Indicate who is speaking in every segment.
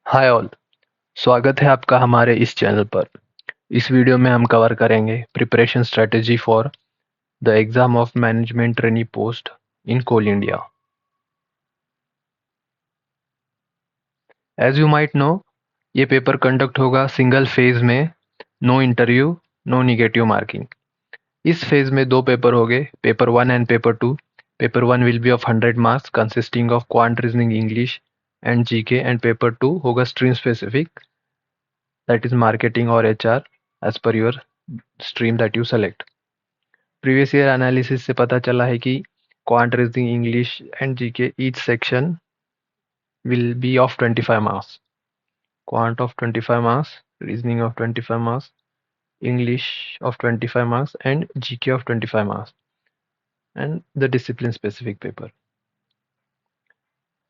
Speaker 1: Hi all. स्वागत है आपका हमारे इस चैनल पर। इस वीडियो में हम कवर करेंगे preparation strategy for the exam of management trainee post in Coal India. As you might know, ये पेपर कंडक्ट होगा सिंगल फेज में, no interview, no negative marking. इस फेज में दो पेपर होंगे, paper 1 and paper 2। Paper 1 will be of 100 marks consisting of quant reasoning English and GK, and paper 2 होगा stream specific, that is marketing or HR, as per your stream that you select. Previous year analysis से पता चला है कि quant reasoning English and GK each section will be of 25 marks. Quant of 25 marks, reasoning of 25 marks, English of 25 marks, and GK of 25 marks, and the discipline specific paper.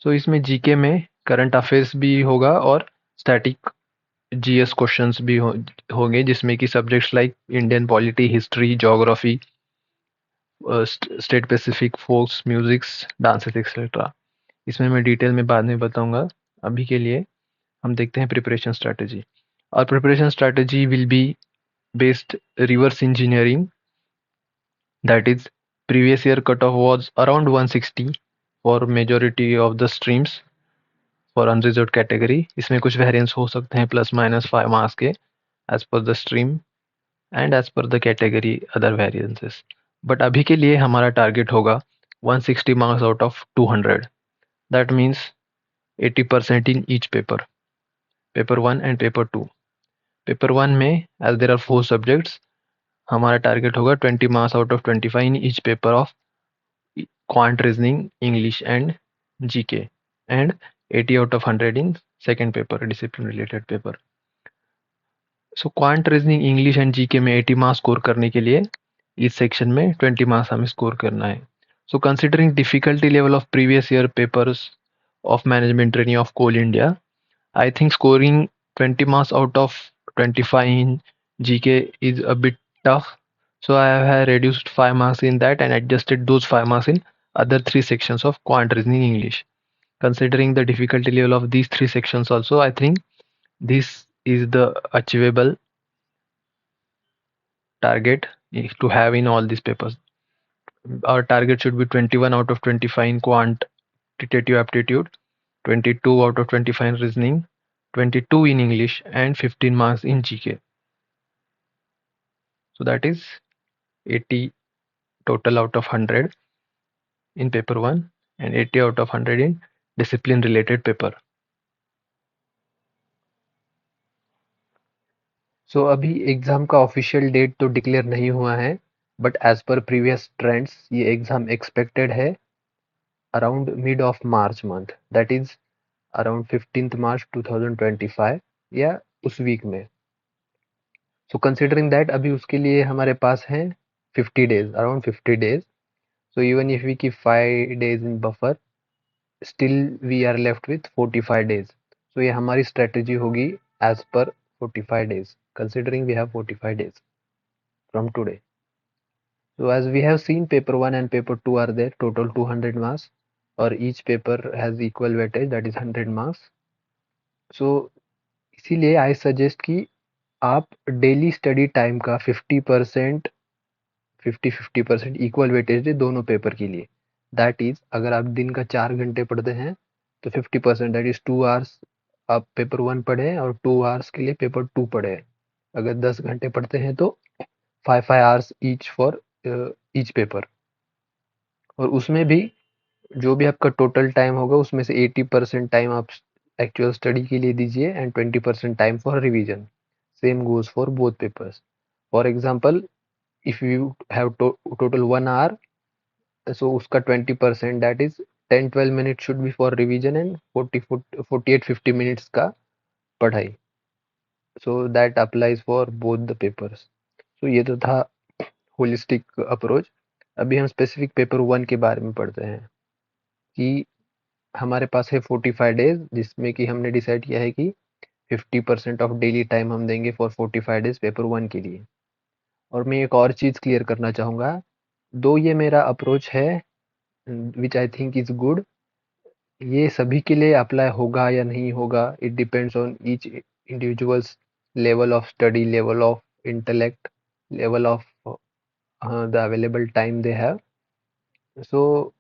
Speaker 1: So इसमें GK में current affairs भी होगा और static GS questions भी होंगे, जिसमें कि subjects like Indian polity, history, geography, state specific, folks, musics, dances etcetera. इसमें मैं डिटेल में बाद में बताऊंगा। अभी के लिए हम देखते हैं प्रिपरेशन स्ट्रैटेजी। और preparation strategy will be based reverse engineering, that is previous year cut off was around 160 for majority of the streams for unreserved category. इसमें कुछ वेरिएंस हो सकते हैं प्लस माइनस 5 मार्क्स के, as per the stream and as per the category other variances. But अभी के लिए हमारा टारगेट होगा 160 marks out of 200, that means 80% in each paper, paper 1 and paper 2। Paper 1 में एज देर आर 4 सब्जेक्ट्स, हमारा target होगा 20 marks out of 25 in each paper of quant reasoning English and GK, and 80 out of 100 in second paper, discipline related paper. So quant reasoning English and GK में 80 marks score करने के लिए इस section में 20 marks हमें score करना है। So considering difficulty level of previous year papers of management training of Coal India, I think scoring 20 marks out of 25 in GK is a bit tough. So I have reduced 5 marks in that and adjusted those 5 marks in other 3 sections of quant reasoning English. Considering the difficulty level of these 3 sections also, I think this is the achievable target to have in all these papers. Our target should be 21 out of 25 in quantitative aptitude, 22 out of 25 in reasoning, 22 in English, and 15 marks in GK. So that is 80 total out of 100 in paper 1 and 80 out of 100 in discipline related paper. सो अभी exam का official date तो declare नहीं हुआ है, but as per previous trends ये exam expected है around mid of March month, that is around 15th March 2025 या उस वीक में। सो कंसिडरिंग दैट अभी उसके लिए हमारे पास है 50 days, around 50 days. So even if we keep 5 days in buffer, still we are left with 45 days. So ये हमारी स्ट्रेटेजी होगी as per 45 days, considering we have 45 days from today. So as we have seen, paper 1 and paper 2 are there, total 200 marks, or each paper has equal weightage, that is 100 marks. So इसीलिए आई suggest कि आप daily study time का 50% 50% equal weightage दे दोनों paper के लिए। That is अगर आप दिन का 4 घंटे पढ़ते हैं तो 50%, दैट इज 2 hours आप पेपर 1 पढ़े और 2 hours के लिए पेपर 2 पढ़े। अगर 10 घंटे पढ़ते हैं तो 5 hours each for each paper. और उसमें भी जो भी आपका टोटल टाइम होगा उसमें से 80% टाइम आप एक्चुअल स्टडी के लिए दीजिए and 20% time for revision. Same goes for both papers. For example, if you have total 1 hour, so उसका 20%, that is 10-12 minutes should be for revision and 48-50 minutes का पढ़ाई। so that applies for both the papers. so ये तो था holistic approach. अभी हम specific paper 1 के बारे में पढ़ते हैं कि हमारे पास है 45 डेज, जिसमें कि हमने डिसाइड किया है कि 50% ऑफ डेली टाइम हम देंगे फॉर 45 डेज पेपर 1 के लिए। और मैं एक और चीज़ क्लियर करना चाहूँगा, दो ये मेरा अप्रोच है which I think is good, ये सभी के लिए अप्लाई होगा या नहीं होगा, it depends on each individuals level of study, level of intellect, level of the available time they have. So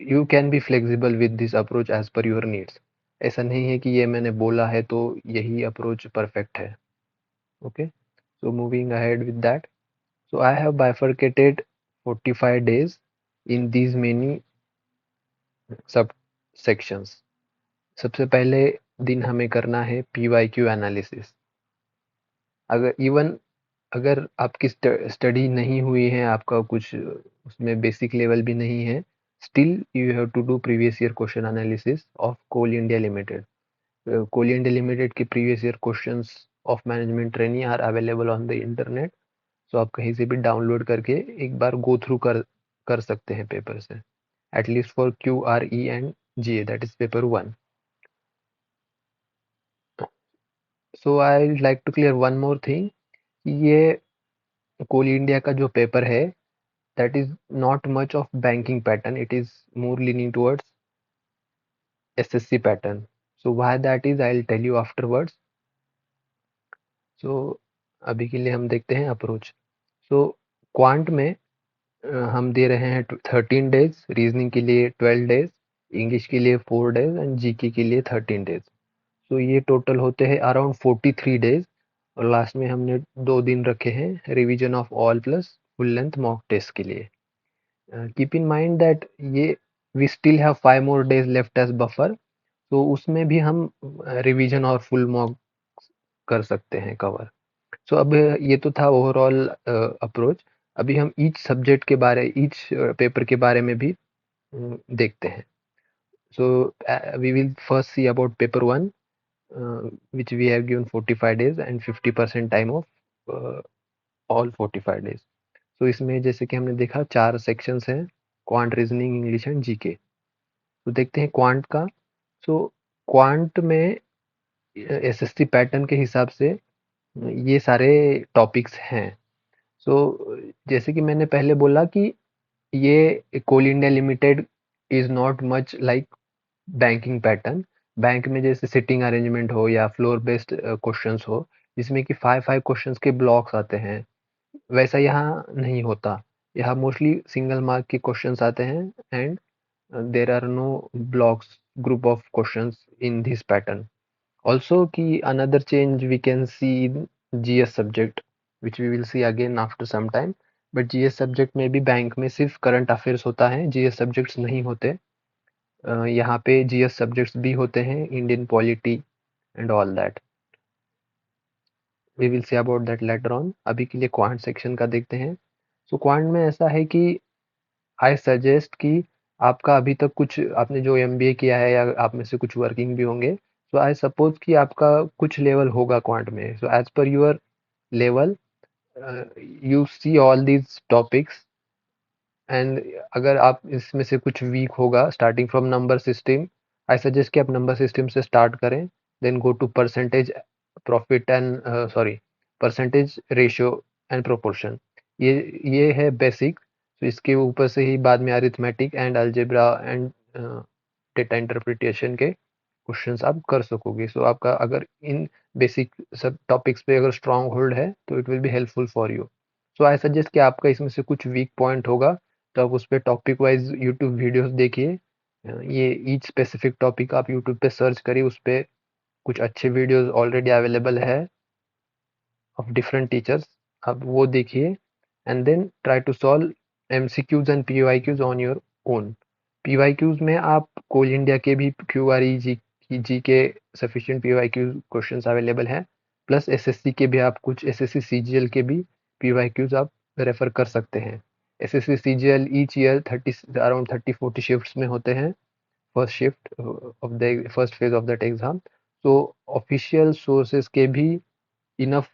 Speaker 1: you can be flexible with this approach as per your needs. ऐसा नहीं है कि ये मैंने बोला है तो यही अप्रोच परफेक्ट है. Okay, so moving ahead with that, so I have bifurcated 45 days in these many सब sections. सबसे पहले दिन हमें करना है PYQ एनालिसिस. अगर आपकी स्टडी नहीं हुई है, आपका कुछ उसमें बेसिक लेवल भी नहीं है, still you have to do previous year question analysis of Coal India Limited. Coal India Limited के previous year questions of management trainee are available on the internet. So आप कहीं से भी डाउनलोड करके एक बार गो थ्रू कर सकते हैं पेपर से, at least for QRE and GA, that is paper 1. So I like to clear one more thing, ये कोल इंडिया का जो पेपर है, that is not much of banking pattern, it is more leaning towards SSC pattern. So why that is, I will tell you afterwards. So अभी के लिए हम देखते हैं अप्रोच. सो क्वांट में हम दे रहे हैं 13 डेज, रीजनिंग के लिए 12 डेज, इंग्लिश के लिए 4 डेज एंड जीके के लिए 13 डेज. तो ये टोटल होते हैं अराउंड 43 डेज. और लास्ट में हमने 2 दिन रखे हैं revision of all plus full length mock test के लिए. कीप इन माइंड दैट ये we still have 5 more days left as buffer, तो उसमें भी हम रिवीजन और फुल मॉक कर सकते हैं कवर. सो अब ये तो था ओवरऑल अप्रोच. अभी हम ईच पेपर के बारे में भी देखते हैं. So we will first see about paper 1, which we have given 45 days and 50% time of all 45 days. So इसमें जैसे कि हमने देखा 4 सेक्शंस हैं, quant, reasoning, English and GK. तो देखते हैं क्वांट का. सो क्वांट में SSC पैटर्न के हिसाब से ये सारे टॉपिक्स हैं. सो जैसे कि मैंने पहले बोला कि ये Coal India Limited is not much like banking pattern. Bank में जैसे सिटिंग अरेंजमेंट हो या फ्लोर बेस्ड क्वेश्चंस हो, जिसमें कि 5 क्वेश्चंस के ब्लॉक्स आते हैं, वैसा यहाँ नहीं होता. यहाँ मोस्टली सिंगल मार्क के क्वेश्चंस आते हैं and there are no blocks, group of questions in this pattern. Also कि another change we can see in GS subject, which we will see again after some time. But GS subject में भी bank में सिर्फ current affairs होता है, GS subjects नहीं होते. यहाँ पे GS सब्जेक्ट्स भी होते हैं, Indian polity and all that. We will see about that later on. अभी के लिए क्वांट सेक्शन का देखते हैं. सो क्वांट में ऐसा है कि आई सजेस्ट कि आपका अभी तक कुछ, आपने जो MBA किया है या आप में से कुछ वर्किंग भी होंगे, सो आई सपोज कि आपका कुछ लेवल होगा क्वांट में. So as per your level you see all these topics. And अगर आप इसमें से कुछ वीक होगा starting from number system, I suggest कि आप नंबर सिस्टम से स्टार्ट करें, then go to percentage profit and percentage ratio and proportion. ये है बेसिक. तो इसके ऊपर से ही बाद में arithmetic and algebra and data interpretation के क्वेश्चंस आप कर सकोगे. सो आपका अगर इन बेसिक सब टॉपिक्स पे अगर स्ट्रांग होल्ड है तो it will be helpful for you. So I suggest कि आपका इसमें से कुछ वीक पॉइंट होगा तो आप उस पर टॉपिक वाइज यूट्यूब वीडियोस देखिए. ये ईच स्पेसिफिक टॉपिक आप यूट्यूब पे सर्च करिए, उस पर कुछ अच्छे वीडियोस ऑलरेडी अवेलेबल है ऑफ डिफरेंट टीचर्स, आप वो देखिए. And then try to solve MCQs and PYQs on your own. PYQs में आप कोल इंडिया के भी QRE जी के सफिशिएंट PYQ क्वेश्चंस अवेलेबल हैं, प्लस SSC के भी, आप कुछ SSC CGL के भी PYQs आप रेफर कर सकते हैं. SSC CGL each year 30 shifts में होते हैं, first shift of the first phase of that exam. तो ऑफिशियल सोर्सेज के भी इनफ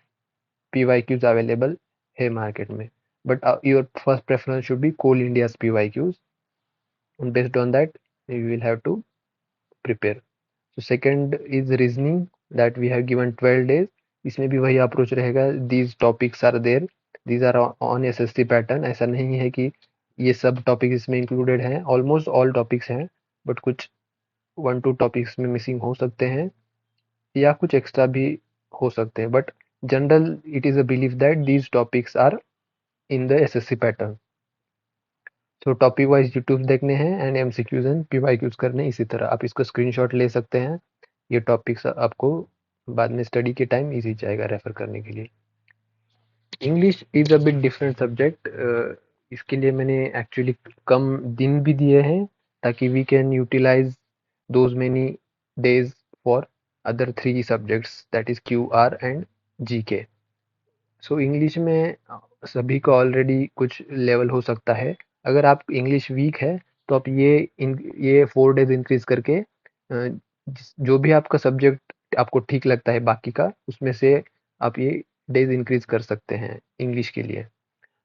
Speaker 1: PYQs अवेलेबल है मार्केट में, but your first preference should be Coal India's PYQs, and based on that you will have to prepare. So second is reasoning, that we have given 12 days. इसमें भी वही approach रहेगा. these topics are there, these are on SSC pattern. ऐसा नहीं है कि ये सब टॉपिक इसमें इंक्लूडेड हैं, ऑलमोस्ट ऑल टॉपिक्स हैं, बट कुछ 1-2 टॉपिक्स में मिसिंग हो सकते हैं या कुछ एक्स्ट्रा भी हो सकते हैं, but general it is a belief that these topics are in the SSC pattern. So topic wise YouTube देखने हैं एंड एमसीक्यूज एंड पीवाईक्यूज करने। इसी तरह आप इसको स्क्रीनशॉट ले सकते हैं। ये टॉपिक्स आपको बाद में स्टडी के टाइम इजी जाएगा रेफर करने के लिए। English is a bit different subject. इसके लिए मैंने एक्चुअली कम दिन भी दिए हैं ताकि we can utilize those many days for other 3 subjects, that is QR and GK. So English में सभी का ऑलरेडी कुछ लेवल हो सकता है। अगर आप इंग्लिश वीक है तो आप ये 4 डेज इंक्रीज करके जो भी आपका सब्जेक्ट आपको ठीक लगता है बाकी का, उसमें से आप ये डेज इंक्रीज कर सकते हैं इंग्लिश के लिए।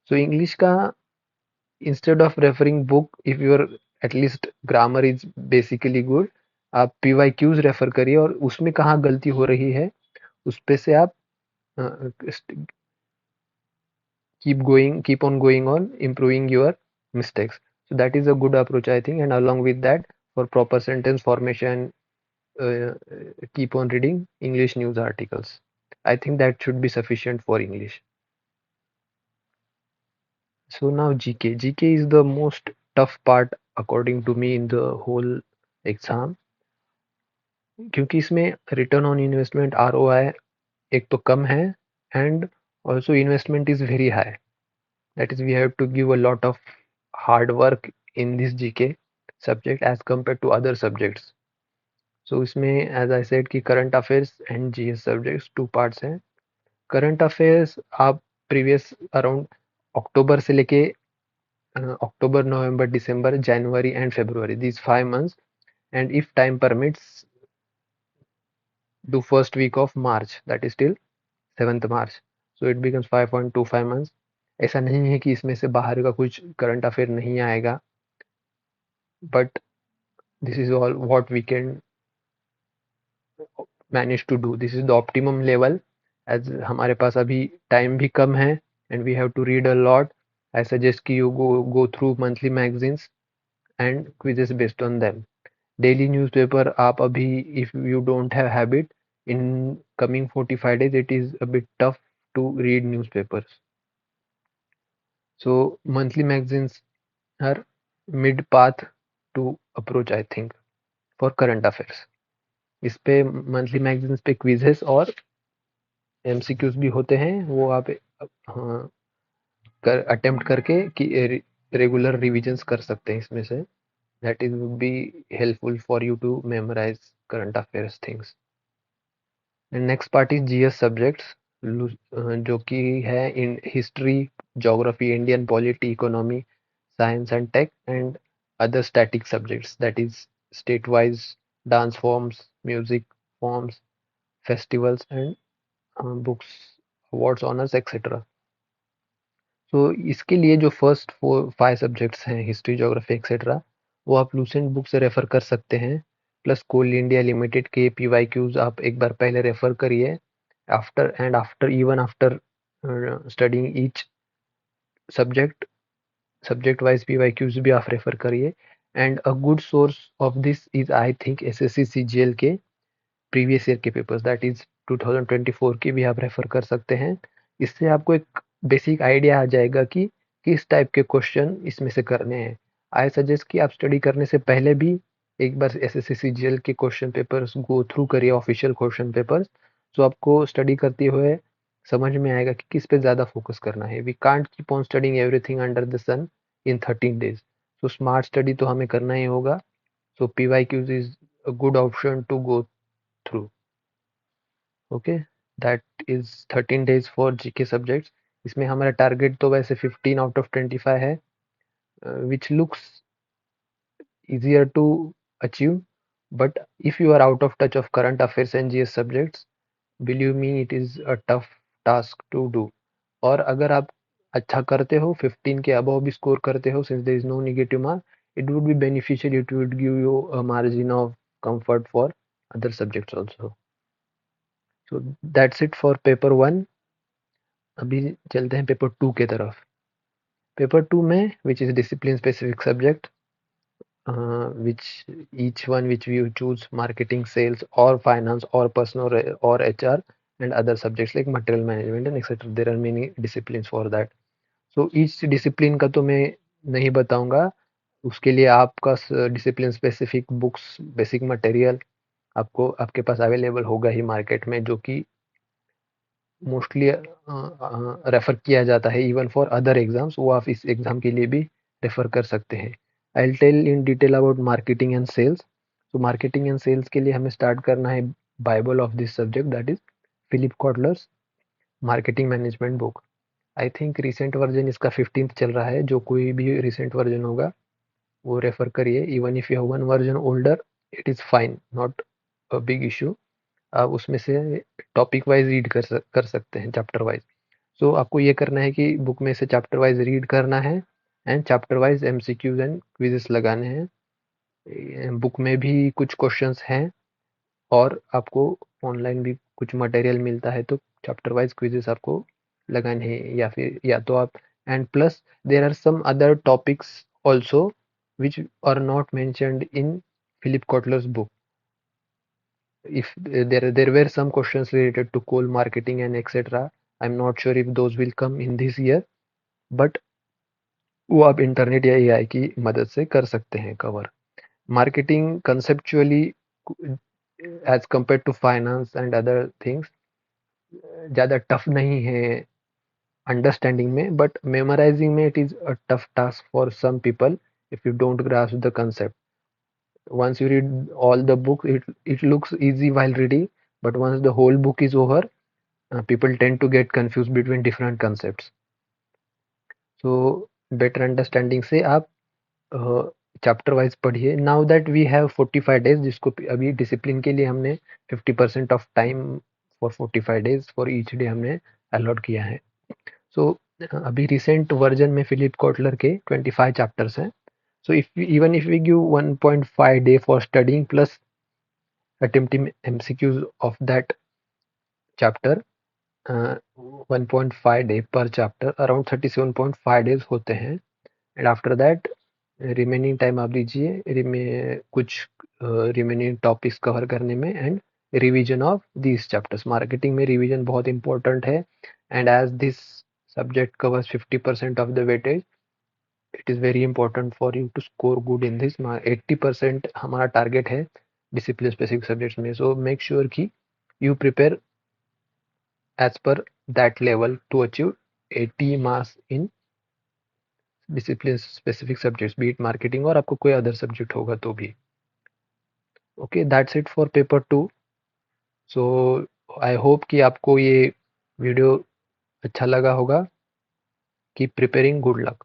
Speaker 1: सो इंग्लिश का instead of referring book, if your at least grammar is basically good, आप पीवाईक्यूज रेफर करिए और उसमें कहाँ गलती हो रही है उस पे से आप keep on going on improving your mistakes. So that is a good approach, I think. And along with that, for proper sentence formation, uh, keep on reading English news articles. I think that should be sufficient for English. So now GK is the most tough part according to me in the whole exam, क्योंकि इसमें return on investment ROI एक तो कम है and also investment is very high. That is, we have to give a lot of hard work in this GK subject as compared to other subjects. So इसमें as I said कि current affairs and GS subjects 2 parts हैं. Current affairs आप previous around अक्टूबर से लेके अक्टूबर, नवंबर, दिसंबर, जनवरी and February, these 5 months, and if time permits do first week of March, that is till 7th March. So it becomes 5.25 months. ऐसा नहीं है कि इसमें से बाहर का कुछ करंट अफेयर नहीं आएगा, but this is all what we can manage to do. This is the optimum level, as हमारे पास अभी टाइम भी कम है and we have to read a lot. I suggest कि you go through monthly magazines and quizzes based on them. Daily newspaper आप अभी, if you don't have habit, in coming 45 days it is a bit tough to read newspapers. So monthly magazines are mid path to approach, I think, for current affairs. इस पे monthly magazines पे quizzes और MCQs भी होते हैं, वो आप हाँ, अटेम्प्ट करके कि रेगुलर रिविजन्स कर सकते हैं इसमें से. That is would be helpful for you to memorize current affairs things. And next part is GS subjects, जो कि है in history, geography, Indian polity, economy, science and tech, and other static subjects, that is state wise dance forms, music forms, festivals, and books, awards, honors, etc. So इसके लिए जो first 4-5 subjects हैं, history, geography etcetera, वो आप Lucent book से refer कर सकते हैं. प्लस कोल इंडिया लिमिटेड के पीवाईक्यूज आप एक बार पहले रेफर करिए. After even after studying each subject, subject wise PYQs भी आप रेफर करिए. And a good source of this is, I think, SSC CGL के प्रीवियस ईयर के पेपर्स, दैट इज 2024 के भी आप रेफर कर सकते हैं. इससे आपको एक बेसिक आइडिया आ जाएगा कि किस टाइप के क्वेश्चन इसमें से करने हैं. आई सजेस्ट कि आप स्टडी करने से पहले भी एक बार एसएससी सीजीएल के क्वेश्चन पेपर्स गो थ्रू करिए, ऑफिशियल क्वेश्चन पेपर्स. तो आपको स्टडी करते हुए समझ में आएगा कि किस पे ज़्यादा फोकस करना है. We can't keep on studying everything under the sun in 13 days. So smart study तो हमें करना ही होगा. So PYQs is a good option to go through. Okay, that is 13 days for GK subjects. इसमें हमारा target तो वैसे 15 out of 25 है, which looks easier to achieve, but if you are out of touch of current affairs and GS subjects, believe me, it is a tough task to do. और अगर आप अच्छा करते हो, 15 के above भी स्कोर करते हो, since there is no negative mark, it would be beneficial, it would give you a margin of comfort for other subjects also. So that's it for paper 1. अभी चलते हैं पेपर 2 के तरफ. पेपर 2 में, which is discipline specific subject, which each one which you choose, marketing, sales, or finance, or personal, or HR, and other subjects like material management and etc. There are many disciplines for that. So each discipline का तो मैं नहीं बताऊंगा, उसके लिए आपका discipline specific books, basic material आपको आपके पास अवेलेबल होगा ही मार्केट में, जो कि मोस्टली रेफर किया जाता है इवन फॉर अदर एग्जाम्स, वो आप इस एग्जाम के लिए भी रेफर कर सकते हैं. I will tell in detail about marketing and sales. तो मार्केटिंग एंड सेल्स के लिए हमें स्टार्ट करना है Bible of this subject, that is Philip Kotler's marketing management book. I think recent version इसका 15th चल रहा है. जो कोई भी रिसेंट वर्जन होगा वो रेफर करिए. Even if you have one version older, it is fine, not a big issue. आप उसमें से टॉपिक वाइज रीड कर सकते हैं, चैप्टर वाइज. सो आपको ये करना है कि बुक में से चैप्टर वाइज रीड करना है and chapter wise MCQs and quizzes लगाने हैं. बुक में भी कुछ क्वेश्चंस हैं और आपको ऑनलाइन भी कुछ मटेरियल मिलता है, तो चैप्टर वाइज क्विजेस आपको लगाने हैं. या फिर या तो आप, and plus there are some other topics also which are not mentioned in Philip Kotler's book. If there were some questions related to coal marketing and etc. I'm not sure if those will come in this year, but वो आप internet या AI की मदद से कर सकते हैं cover. Marketing conceptually as compare to finance and other things ज़्यादा टफ नहीं है अंडरस्टैंडिंग में, बट मेमोराइजिंग में it is a tough task for some people if you don't grasp the concept. Once you read all the book, it looks easy while reading, but once the whole book is over, people tend to get confused between different concepts. So better understanding से आप chapter wise पढ़िए. Now that we have 45 days, जिसको अभी discipline के लिए हमने 50% of time for 45 days for each day हमने allot किया है. सो अभी रिसेंट वर्जन में फिलिप कॉटलर के 25 चैप्टर्स हैं. So even if we give 1.5 day for studying plus attempting MCQs of that chapter, 1.5 day per chapter, around 37.5 days होते हैं. And after that remaining time आप दीजिए कुछ रिमेनिंग टॉपिक्स कवर करने में and revision of these chapters. Marketing में revision बहुत important है, and as this subject covers 50% of the weightage, it is very important for you to score good in this. 80% हमारा target है discipline specific subjects में. So make sure कि you prepare as per that level to achieve 80 marks in discipline specific subjects, B it marketing और आपको कोई other subject होगा तो भी. Okay, that's it for paper 2. So I hope कि आपको ये वीडियो अच्छा लगा होगा. Keep preparing. Good luck.